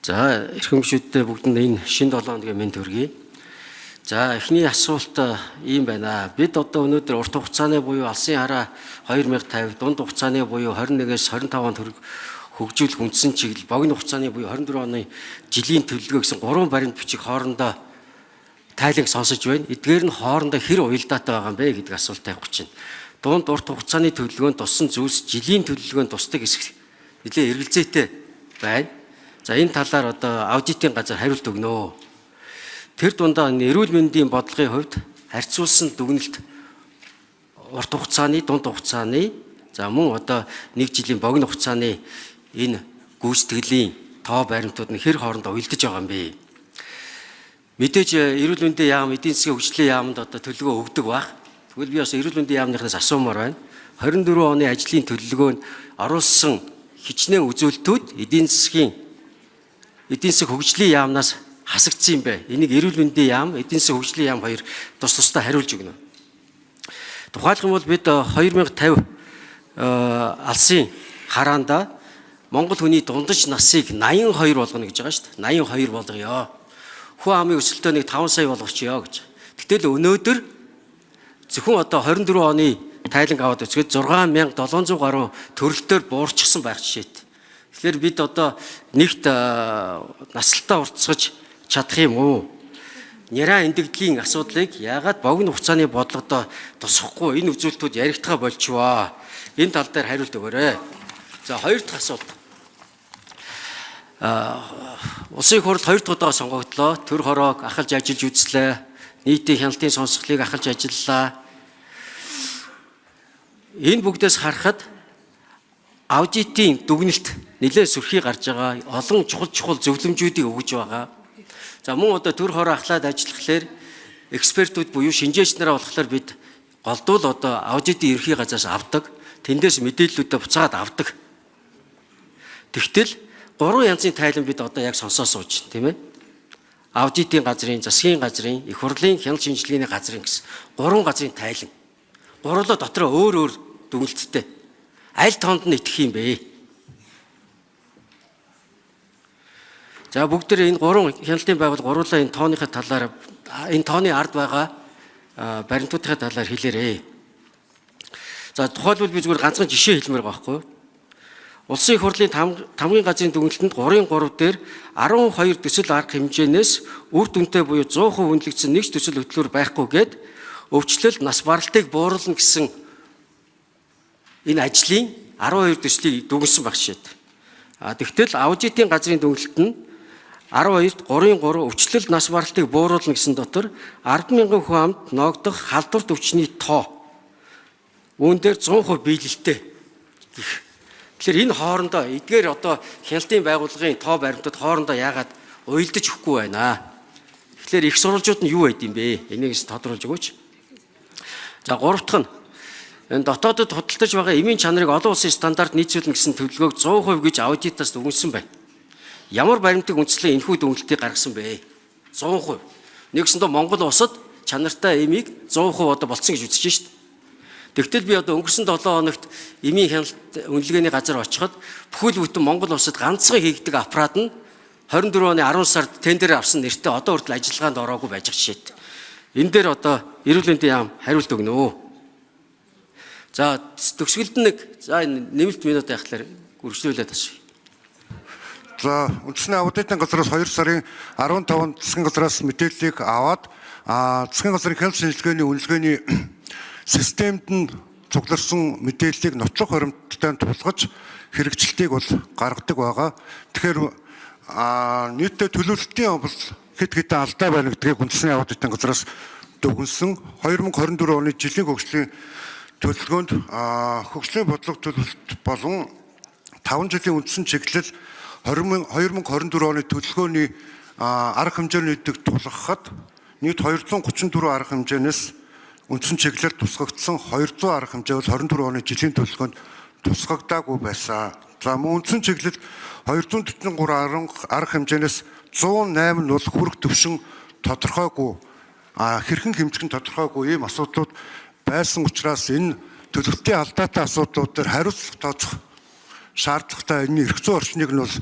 За эрхэмгчүүдтэй бүгдэнд энэ шинэ 7 хоногийн мэнд хүргэе. За эхний асуулт ийм байна. Бид одоо өнөөдөр урт хугацааны буюу алсын хараа 2050, дунд хугацааны буюу 21-ээс 25 он хүрэх хөгжүүлэх үндсэн чиглэл, богино хугацааны буюу 24 оны жилийн төлөвлөгөө гэсэн 3 баримт бичиг хоорондоо тайланг сонсож байна. Эдгээр нь хоорондоо хэр уялдаатай байгаа юм бэ гэдэг асуулт тавих гэж байна. Дунд урт хугацааны төлөвлөгөөнд туссан зүйлс жилийн төлөвлөгөөнд тусдаг хэсэг нэлээд эргэлзээтэй байна. За энэ талаар одоо аудитын газар хариулт өгнө. Тэр дундаа эрүүл мэндийн бодлогын хувьд харьцуулсан дүгнэлт урт хугацааны, дунд хугацааны, за мөн одоо 1 жилийн богино хугацааны энэ гүйцэтгэлийн тоо баримтууд нь хэр хоорондоо уялдаж байгаа юм бэ? Мэдээж эрүүл мэндийн яам, эдийн засгийн хөгжлийн яамд одоо төлөвлөгөө өгдөг баг. Тэгвэл би бас эрүүл мэндийн яамныхнаас асуумаар байна. 24 оны ажлын төлөвлөгөөнд оруулсан хичнээн үзүүлэлтүүд эдийн засгийн хөгжлийн яамнаас хасагдсан юм бэ. Энийг эрүүл мэндийн яам, эдийн засгийн хөгжлийн яам хоёр тус тусдаа хариулж өгнө. Тухайлх юм бол бид 2050 алсын хараанда Монгол хүний дундаж насыг 82 болгоно гэж байгаа шүү дээ. 82 болгоё. Хүн амын өсөлтөө нэг 5 сая болгочихё гэж. Гэтэл өнөөдөр зөвхөн одоо 24 оны тайланг аваад үзэхэд 6700 гаруй төрөлтөөр буурчихсан байх жишээт. Тэгэхээр бид одоо нэгт наслалтаа уртсгаж чадах юм уу? Няраа эндэгдлийн асуудлыг яагаад богино хугацааны бодлогодоо тусахгүй энэ үзүүлэлтүүд яригдхаа болчихваа. Энэ тал дээр хариулт өгөөрэй. За хоёр дахь асуулт. Улсын их хурл 2 дахь удаа сонгогдлоо. Төр хороог ахалж ажиллаж үзлээ. Нийтийн хяналтын сонсголыг ахалж ажиллалаа. Энэ бүгдээс харахад аудитын дүгнэлт нэлээд сүрхий гарч байгаа. Олон чухал зөвлөмжүүдийг өгж байгаа. За мөн одоо төр хороо ахлаад ажиллахлаар экспертүүд буюу шинжээч нараа болохоор бид голдуул одоо аудитын ерхий газраас авдаг. Тэндээс мэдээллүүдээ буцаад авдаг. Тэгтэл 3 янзын тайлан бид одоо яг сонсоо сууж байна, тийм ээ? Аудитын газрын, засгийн газрын, их хурлын хяналт шинжилгээний газрын гэсэн 3 газрын тайлан. Гурлаа дотроо өөр дүгнэлттэй. Аль тоонд нь итгэх юм бэ? За бүгдээ энэ 3 хяналтын байгуул гурлаа энэ тооныхаа талаар энэ тооны ард байгаа баримтуудын талаар хэлээрэй. За тухайлбал би зүгээр ганцхан жишээ хэлмээр байгаа байхгүй юу? Улсын их хурлын тамгын газрын дүгнэлтэнд 3 дээр 12 төсөл арга хэмжээнээс үр дүнтэй буюу 100% үнэлэгдсэн нэг төсөл хөтлөөр байхгүй гэд өвчлөл нас баралтыг бууруулна гэсэн энэ ажлын 12 төслийг дүгнсэн баг шээд. Тэгтэл аудитын газрын дүгнэлт нь 12-т 3-3 өвчлөл нас баралтыг бууруулна гэсэн дотор 10,000 хүн амд ногдох халдварт өвчний тоо үүн дээр 100% биелэлтэй гэх. Тэгэхээр энэ хоорондоо эдгээр одоо хяналтын байгууллагын тоо баримтууд хоорондоо яагаад уялдаж өгөхгүй байна? Тэгэхээр их сурвалжууд нь юу байд юм бэ? Энийг тодруулж өгөөч. За 3 дахь нь энэ дотоодод худалдаж байгаа эмийн чанарыг олон улсын стандарт нийцүүлнэ гэсэн төлөвлөгөөг 100% гэж аудитаас дүгнсэн байна. Ямар баримтыг үндэслэн энэхүү дүгнэлтийг гаргасан бэ? 100%. Нэгсэндээ Монгол улсад чанартай эмийг 100% одоо болцсон гэж үзэж шít. Тэгтэл би одоо өнгөрсөн 7 хоногт эмийн хяналт үнэлгээний газар очиход бүхэл бүтэн Монгол улсад ганцхан хийгдэг аппарат нь 24 оны 10 сард тендер авсан нэртэй одоо хүртэл ажиллагаанд ороогүй байж жишээд. Энэ дээр одоо эрүүл мэндийн яам хариулт өгнө. За төгсгөлд нэг нэмэлт минут яхахлаар үргэлжлүүлээд асууя. За үндэсний аудитын газраас 2 сарын 15-нд засгийн газраас мэдээллийг аваад засгийн газрын хяналт шинжилгээний үнэлгээний системд нь цугларсан мэдээллийг нотлох баримттай тулгаж хэрэгжилтийг бол гаргадаг байгаа. Тэгэхээр нийтдээ төлөвлөлтийн бол хэд хэдэн алдаа байна гэдгийг үндэсний аудитын газраас дүгнсэн. 2024 оны жилийн хөгжлийн төлөвлөгөөнд хөгжлийн бодлого төлөвлөлт болон 5 жилийн үндсэн чиглэл 2024 оны төлөвлөгөөний арга хэмжээний нэгдэг тулгахад нийт 234 арга хэмжээнээс үндсэн чиглэлээр тусгагдсан 200 арга хэмжээ бол 24 оны жилийн төлөвлөгөөнд тусгагдаагүй байсан. За мөн үндсэн чиглэл 243 арга хэмжээнээс 108 нь бол хүрэх төвшин тодорхойгүй хэрхэн хэмжих нь тодорхойгүй ийм асуудлууд байсан учраас энэ төлөвлөлтийн алдаатай асуудлууд дээр хариуцлага тооцох шаардлагатай энэ эрх зүйн орчныг нь бол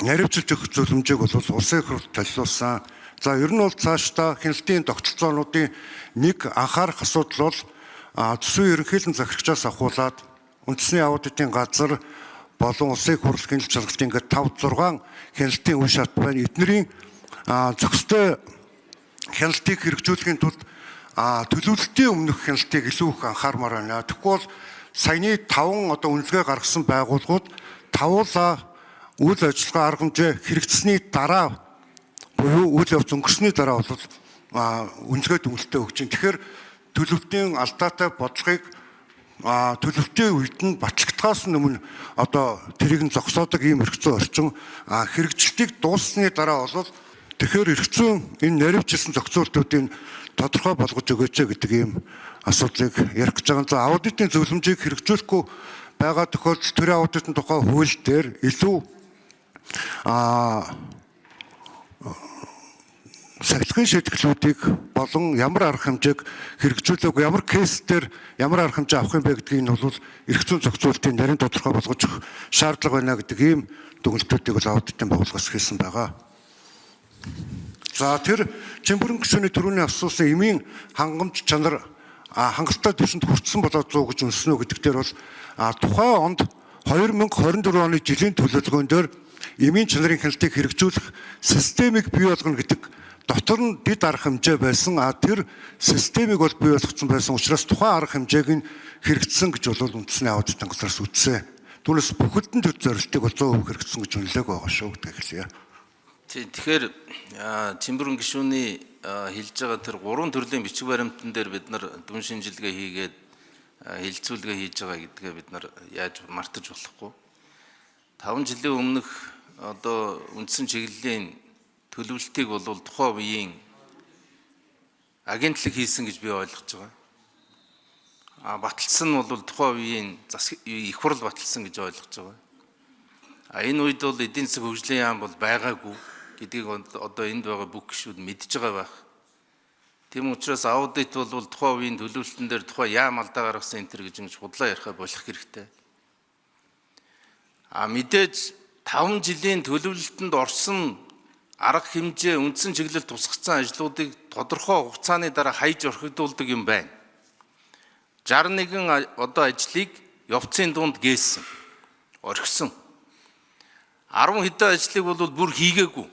наривчилж өгөх зөвлөмжийг бол улсын их хурлд толиулсан. За ер нь бол цаашдаа хяналтын тогтолцоонуудын нэг анхаарах асуудал бол төсвийн ерөнхийлөн захирагчаас ахуулаад үндэсний аудитын газар болон улсын их хурлын хяналт шалгалтын ингээд 5-6 хяналтын үе шат байна. Эднэрийн зохистой хяналтыг хэрэгжүүлэхийн тулд төлөвлөлтийн өмнөх хяналтыг илүү их анхаармаар байна. Тэгэхгүй бол саяны 5 одоо үнэлгээ гаргасан байгууллагууд тавуулаа үйл ажиллагаа арга хэмжээ хэрэгжсэний дараа буюу үйл явц өнгөрсөний дараа бол үнэлгээ дүгнэлтээ өгч чинь. Тэгэхээр төлөвлөлтийн алдаатай бодлогыг төлөвлөлтийн үед нь батлагдахаас өмнө одоо тэрийг нь зогсоодог ийм хэрэгцээ орчин хэрэгжилтийг дууссаны дараа бол тэгэхээр хэрэгцээ энэ наривчилсан зохицуултуудыг тодорхой болгож өгөөч гэдэг ийм асуудлыг ярих гэж байгаа. За аудитын зөвлөмжийг хэрэгжүүлэхгүй байгаа тохиолдолд төрийн аудитын тухай хууль дээр илүү сахилгын шийдвэрлүүдийг болон ямар арга хэмжээг хэрэгжүүлээгүй ямар кейс дээр ямар арга хэмжээ авах юм бэ гэдгийг нь бол эрх зүйн зохицуултын нарийн тодорхой болгож өгөх шаардлага байна гэдэг ийм дүгнэлтүүдийг бол аудитын байгууллагаас хийсэн байгаа. За тэр Чимбэрэн гишүүний түрүүний асуусан эмийн хангамж чанар хангалттай түвшинд хүртсэн болоод 100 гэж үнснэ гэдэг дээр бол тухайн онд 2024 оны жилийн төлөвлөгөөн дээр эмийн чанарын хяналтыг хэрэгжүүлэх системийг бий болгоно гэдэг дотор нь дэд арга хэмжээ байсан. Тэр системийг бол бий болгоцсон байсан учраас тухайн арга хэмжээг нь хэрэгжсэн гэж бол үндэсний аудитын газраас үзсэн. Түүнээс бүхэлдэн төр зорилтыг бол 100% хэрэгжсэн гэж үнэлээг байгаа шүү гэдэг хэлье. Тэгэхээр Чимбэрэн гишүүний хэлж байгаа тэр 3 төрлийн бичиг баримтан дээр бид нар дүн шинжилгээ хийгээд хилцүүлгээ хийж байгаа гэдгээ бид нар яаж мартаж болохгүй. 5 жилийн өмнөх одоо үндсэн чиглэлийн төлөвлөлтийг бол тухайн үеийн агентлаг хийсэн гэж би ойлгож байгаа. Баталсан нь бол тухайн үеийн их хурл баталсан гэж ойлгож байгаа. Энэ үед бол эдийн засаг хөгжлийн яам бол байгаагүй гэдгийг одоо энд байгаа бүх гишүүд мэдж байгаа байх. Тийм учраас аудит бол тухайн үеийн төлөвлөлтөн дээр тухайн яам алдаа гаргасан энэ төр гэж ингэж худлаа ярихаа болох хэрэгтэй. Мэдээж 5 жилийн төлөвлөлтөнд орсон арга хэмжээ үндсэн чиглэл тусгацсан ажлуудыг тодорхой хугацааны дараа хайж орхигдуулдаг юм байна. 61 одоо ажлыг явцын дунд гээсэн, орхисон. 10 хэдэн ажлыг бол бүр хийгээгүй.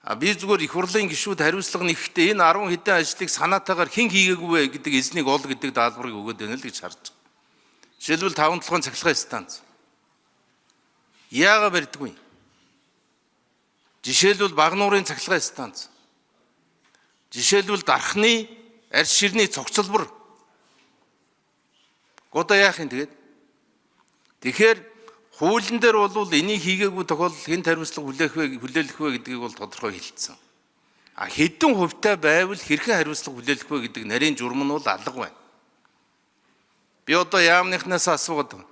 Би зүгээр их хурлын гишүүд хариуцлага нэхэхдээ энэ 10 хэдэн ажлыг санаатаагаар хэн хийгээгүй вэ гэдэг эзнийг ол гэдэг даалгаврыг өгөөд байна л гэж харж байгаа. Жишээлбэл 5-7 цахилгаан станц. Яагаад барьдаггүй? Жишээлбэл Багнуурын цахилгаан станц. Жишээлбэл Дархны арьс ширний цогцлбор. Одоо яах юм тэгээд? Тэгэхээр хуулийн дээр бол энийг хийгээгүй тохиолдолд хэн хариуцлага хүлээх вэ гэдгийг бол тодорхой хэлсэн. Хэдэн хувьтай байвал хэрхэн хариуцлага хүлээх вэ гэдэг нарийн журам нь бол алга байна. Би одоо яамныхнаас асуугаад байна.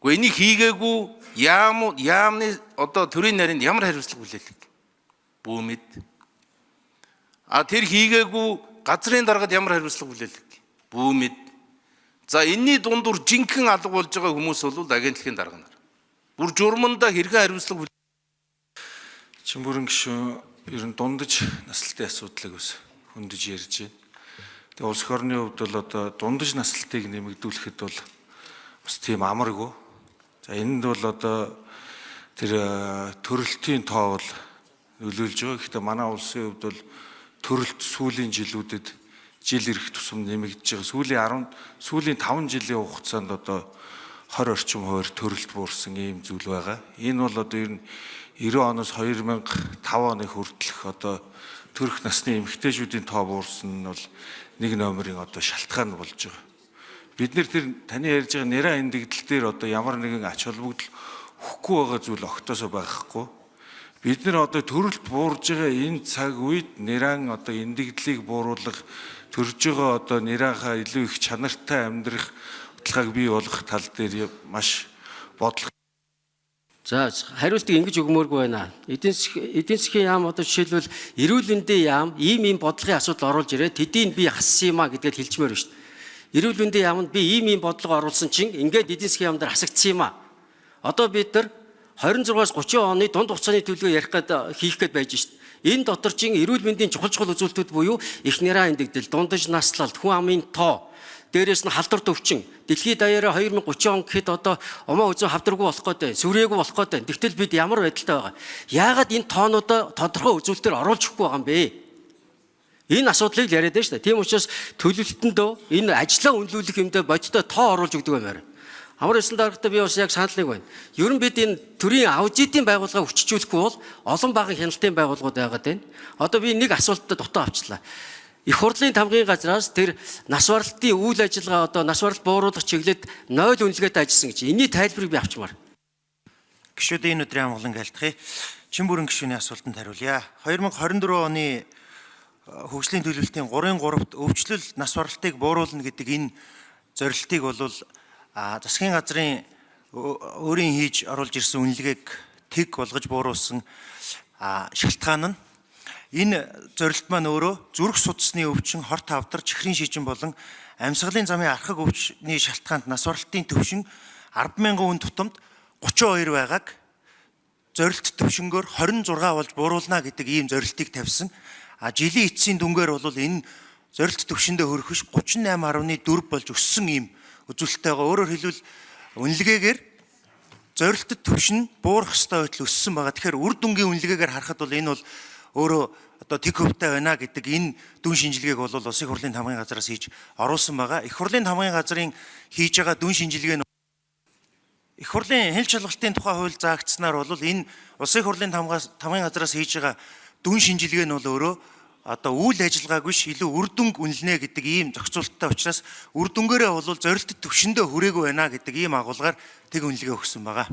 Гэхдээ энийг хийгээгүй яамны одоо төрийн нарийн ямар хариуцлага хүлээх? Бүүмэд. Тэр хийгээгүй газрын даргад ямар хариуцлага хүлээх? Бүүмэд. За энэний дундуур жинхэнэ алга болж байгаа хүмүүс бол агентлагийн дарга нар. Бүр журмандаа хэрхэн хариуцлага Чимбэрэн гишүүн ер нь дундаж наслалтын асуудлыг бас хөндөж ярьж байна. Тэгээ улс орны хувьд бол одоо дундаж наслалтыг нэмэгдүүлэхэд бол бас тийм амаргүй. За энэнд бол одоо тэр төрөлтийн тоо бол нөлөөлж байгаа. Гэхдээ манай улсын хувьд бол төрөлт сүүлийн жилүүдэд жил ирэх тусам нэмэгдэж байгаа. Сүүлийн 5 жилийн хугацаанд одоо 20 орчим хувиар төрөлт буурсан ийм зүйл байгаа. Энэ бол одоо ер нь 90 оноос 2005 оны хүртэлх одоо төрөх насны эмэгтэйчүүдийн тоо буурсан нь бол нэг номерын одоо шалтгаан болж байгаа. Бид нэр тэр таны ярьж байгаа нэраа эндэгдэл дээр одоо ямар нэгэн ач холбогдол өгөхгүй байгаа зүйл огтосоо байхгүй. Бид нэр одоо төрөлт буурж байгаа энэ цаг үед нэран одоо эндэгдлийг бууруулах төрж байгаа одоо нэрийнхаа илүү их чанартай амьдрах бодлогыг бий болгох тал дээр маш бодлого. За хариултыг ингэж өгмөөргүй байна. Эдийн засгийн яам одоо жишээлбэл эрүүл мэндийн яам ийм бодлогын асуудал оруулж ирээд тэдийг би хассан юм а гэдгээр хэлчмээр байна шүү дээ. Эрүүл мэндийн яамд би ийм бодлого оруулсан чинь ингээд эдийн засгийн яам дээр хасагдсан юм а. Одоо бид нар 26-аас 30 оны дунд хугацааны төлөвөө хийх гээд байж шít. Энэ дотор чин эрүүл мэндийн чухал үзүүлэлтүүд буюу их нэраа эндэгдэл, дундаж наслалт, хүн амын тоо, дээрээс нь халдвар төвчин, дэлхийд даяараа 2030 он гэхэд одоо умаа үзэн хавдраггүй болох гэдэг, сүрээгүй болох гэдэг. Тэгтэл бид ямар байдалтай байгаа? Яагаад энэ тоонуудаа тодорхой үзүүлэлтээр оруулж өгөхгүй байгаа юм бэ? Энэ асуудлыг яриад байна шүү дээ. Тийм учраас төлөвлөлтөндөө энэ ажлаа үнэлүүлэх юмдаа бодиттой тоо оруулж өгдөг юм байна. Амар эсэн дарагтай би бас яг санал нэг байна. Ер нь бид энэ төрийн аудитын байгууллагаа хүчжүүлэхгүй бол олон багын хяналтын байгууллагууд байгаад байна. Одоо би нэг асуултад дутуу авчлаа. Их хурлын тамгын газраас тэр нас баралтын үйл ажиллагаа одоо нас баралт бууруулах чиглэлд 0 үнэлгээтэй ажилласан гэж. Энийний тайлбарыг би авчмаар. Гишүүдийн энэ өдрийн амгалан айлтгая. Чимбүрэн гишүүний асуултанд хариулъя. 2024 оны хөгжлийн төлөвлөлтийн 3-3-т өвчлөл нас баралтыг бууруулна гэдэг энэ зорилтыг бол засгийн газрын өөрийн хийж оруулж ирсэн үнэлгээг тэг болгож бууруулсан шалтгаан нь энэ зорилт маань өөрөө зүрх судасны өвчин, хорт хавдар, чихрийн шижин болон амьсгалын замын архаг өвчний шалтгаанд нас баралтын төвшин 10,000 хүн тутамд 32 байгааг зорилт төвшнгөөр 26 болж бууруулна гэдэг ийм зорилтыг тавьсан. Жилийн эцсийн дүнгээр бол энэ зорилт төвшөндөө хүрэх биш 38.4 болж өссөн ийм үзүүлэлтэйгаа. Өөрөөр хэлбэл үнэлгээгээр зорилттой төвшин буурах ёстой байтал өссөн байгаа. Тэгэхээр үр дүнгийн үнэлгээгээр харахад бол энэ бол өөрөө одоо тэг хөвтэй байна гэдэг энэ дүн шинжилгээг бол Улсын хурлын тамгын газраас хийж оруулсан байгаа. Их хурлын тамгын газрын хийж байгаа дүн шинжилгээ нь их хурлын хэл шалгалтын тухай хууль заагдсанаар бол энэ Улсын хурлын тамгын газраас хийж байгаа дүн шинжилгээ нь бол өөрөө одоо үйл ажиллагааг биш илүү үр дүнг үнэлнэ гэдэг ийм зохицуулттай учраас үр дүнгээрээ бол зорилттой төвшөндөө хүрээгүй байна гэдэг ийм агуулгаар тэг үнэлгээ өгсөн байгаа.